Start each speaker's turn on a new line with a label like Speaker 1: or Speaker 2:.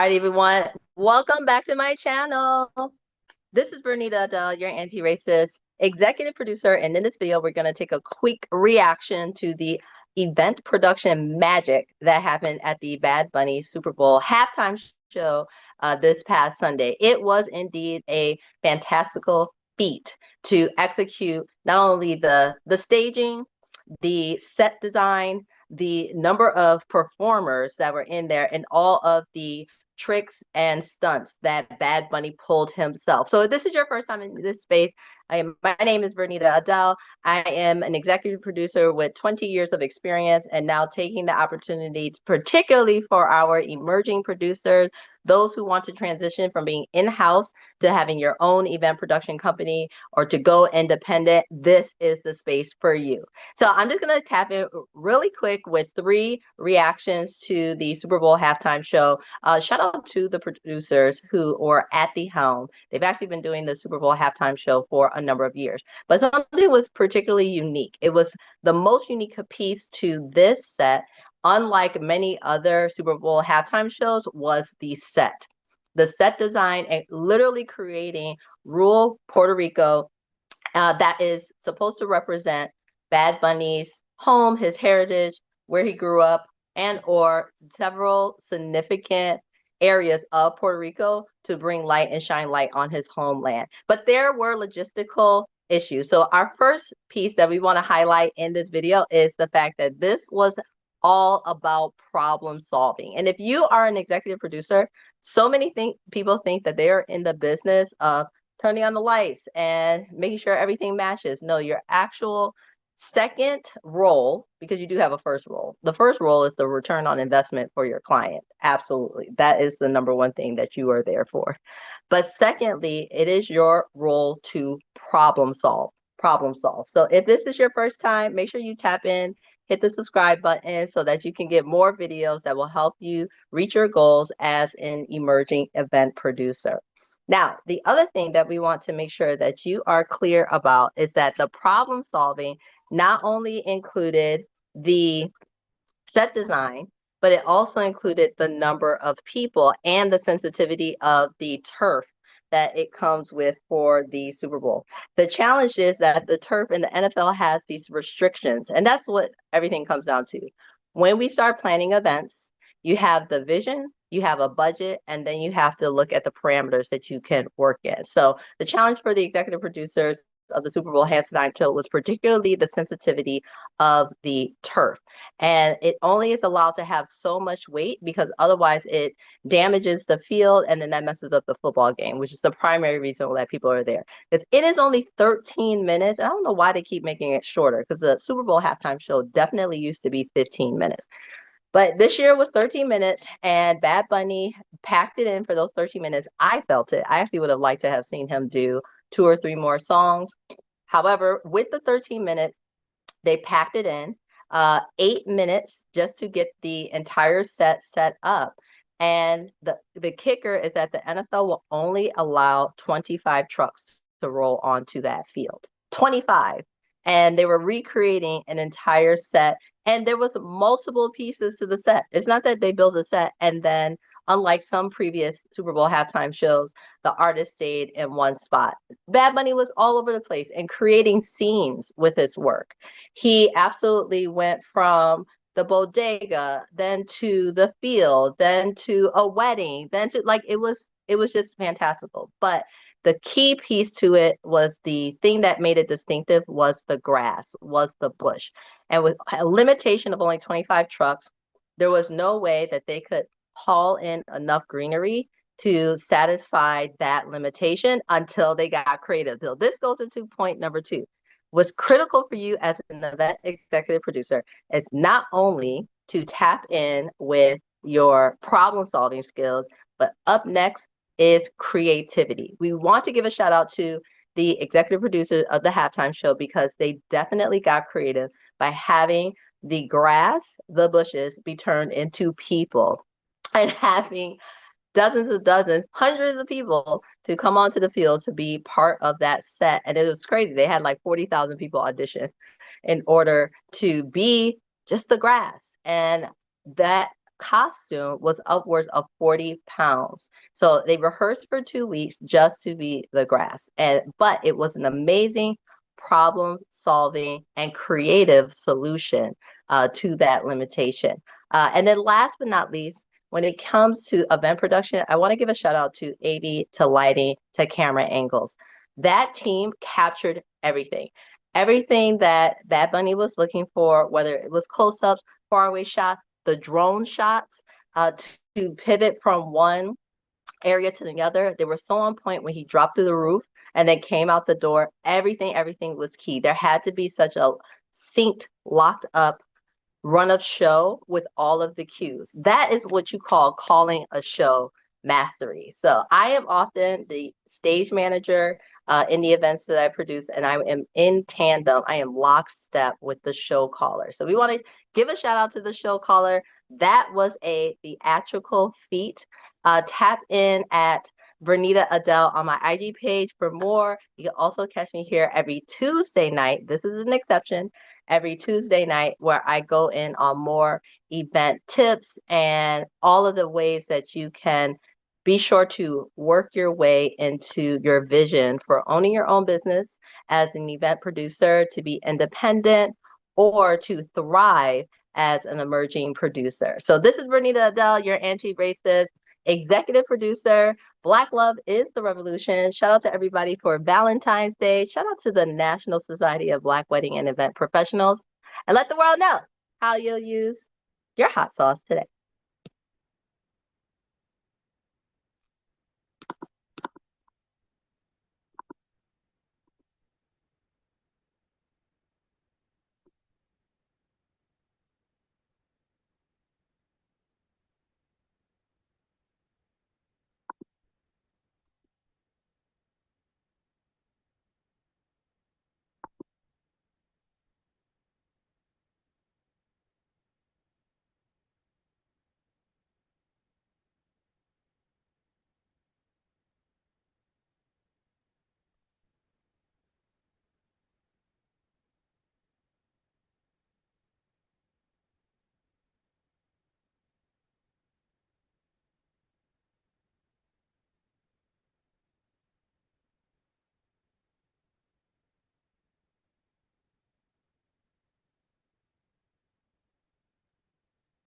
Speaker 1: Alright, everyone. Welcome back to my channel. This is Verneda Adele, your anti-racist executive producer, and in this video, we're going to take a quick reaction to the event production magic that happened at the Bad Bunny Super Bowl halftime show this past Sunday. It was indeed a fantastical feat to execute not only the staging, the set design, the number of performers that were in there, and all of the tricks and stunts that Bad Bunny pulled himself. So if this is your first time in this space, my name is Vernita Adele. I am an executive producer with 20 years of experience and now taking the opportunity, particularly for our emerging producers, those who want to transition from being in-house to having your own event production company or to go independent, this is the space for you. So I'm just going to tap in really quick with 3 reactions to the Super Bowl halftime show. Shout out to the producers who are at the helm. They've actually been doing the Super Bowl halftime show for a number of years, but something was particularly unique. It was the most unique piece to this set, unlike many other Super Bowl halftime shows, was the set. The set design and literally creating rural Puerto Rico that is supposed to represent Bad Bunny's home, his heritage, where he grew up, and or several significant areas of Puerto Rico to bring light and shine light on his homeland. But there were logistical issues. So our first piece that we want to highlight in this video is the fact that this was all about problem solving. And if you are an executive producer, so many people think that they are in the business of turning on the lights and making sure everything matches. No, your actual second role, because you do have a first role. The first role is the return on investment for your client. Absolutely. That is the number one thing that you are there for. But secondly, it is your role to problem solve. Problem solve. So if this is your first time, make sure you tap in, hit the subscribe button so that you can get more videos that will help you reach your goals as an emerging event producer. Now, the other thing that we want to make sure that you are clear about is that the problem solving not only included the set design, but it also included the number of people and the sensitivity of the turf that it comes with for the Super Bowl. The challenge is that the turf in the NFL has these restrictions, and that's what everything comes down to. When we start planning events, you have the vision, you have a budget, and then you have to look at the parameters that you can work in. So the challenge for the executive producers of the Super Bowl halftime show was particularly the sensitivity of the turf. And it only is allowed to have so much weight because otherwise it damages the field and then that messes up the football game, which is the primary reason that people are there. Because it is only 13 minutes. I don't know why they keep making it shorter because the Super Bowl halftime show definitely used to be 15 minutes. But this year was 13 minutes, and Bad Bunny packed it in for those 13 minutes. I felt it. I actually would have liked to have seen him do 2 or 3 more songs. However, with the 13 minutes, they packed it in. 8 minutes just to get the entire set up. And the kicker is that the NFL will only allow 25 trucks to roll onto that field. 25. And they were recreating an entire set. And there was multiple pieces to the set. It's not that they built a set and then, unlike some previous Super Bowl halftime shows, the artist stayed in one spot. Bad Bunny was all over the place and creating scenes with his work. He absolutely went from the bodega, then to the field, then to a wedding, then to like it was just fantastical. But the key piece to it was the thing that made it distinctive was the grass, was the bush. And with a limitation of only 25 trucks, there was no way that they could haul in enough greenery to satisfy that limitation until they got creative. So this goes into point number 2. What's critical for you as an event executive producer is not only to tap in with your problem solving skills, but up next is creativity. We want to give a shout out to the executive producers of the halftime show because they definitely got creative by having the grass, the bushes be turned into people and having dozens, hundreds of people to come onto the field to be part of that set. And it was crazy. They had like 40,000 people audition in order to be just the grass. And that costume was upwards of 40 pounds. So they rehearsed for 2 weeks just to be the grass. But it was an amazing problem solving and creative solution to that limitation. And then last but not least, when it comes to event production, I want to give a shout out to AV, to lighting, to camera angles. That team captured everything. Everything that Bad Bunny was looking for, whether it was close-ups, faraway shots, the drone shots, to pivot from one area to the other. They were so on point when he dropped through the roof and then came out the door. Everything was key. There had to be such a synced, locked up run of show with all of the cues. That is what you call calling a show mastery. So I am often the stage manager in the events that I produce, and I am in tandem. I am lockstep with the show caller. So we want to give a shout out to the show caller. That was a theatrical feat. Tap in at Verneda Adele on my IG page for more. You can also catch me here every Tuesday night. This is an exception. Every Tuesday night, where I go in on more event tips and all of the ways that you can be sure to work your way into your vision for owning your own business as an event producer, to be independent, or to thrive as an emerging producer. So this is Verneda Adele, your anti-racist executive producer. Black love is the revolution. Shout out to everybody for Valentine's Day. Shout out to the National Society of Black Wedding and Event Professionals. And let the world know how you'll use your hot sauce today.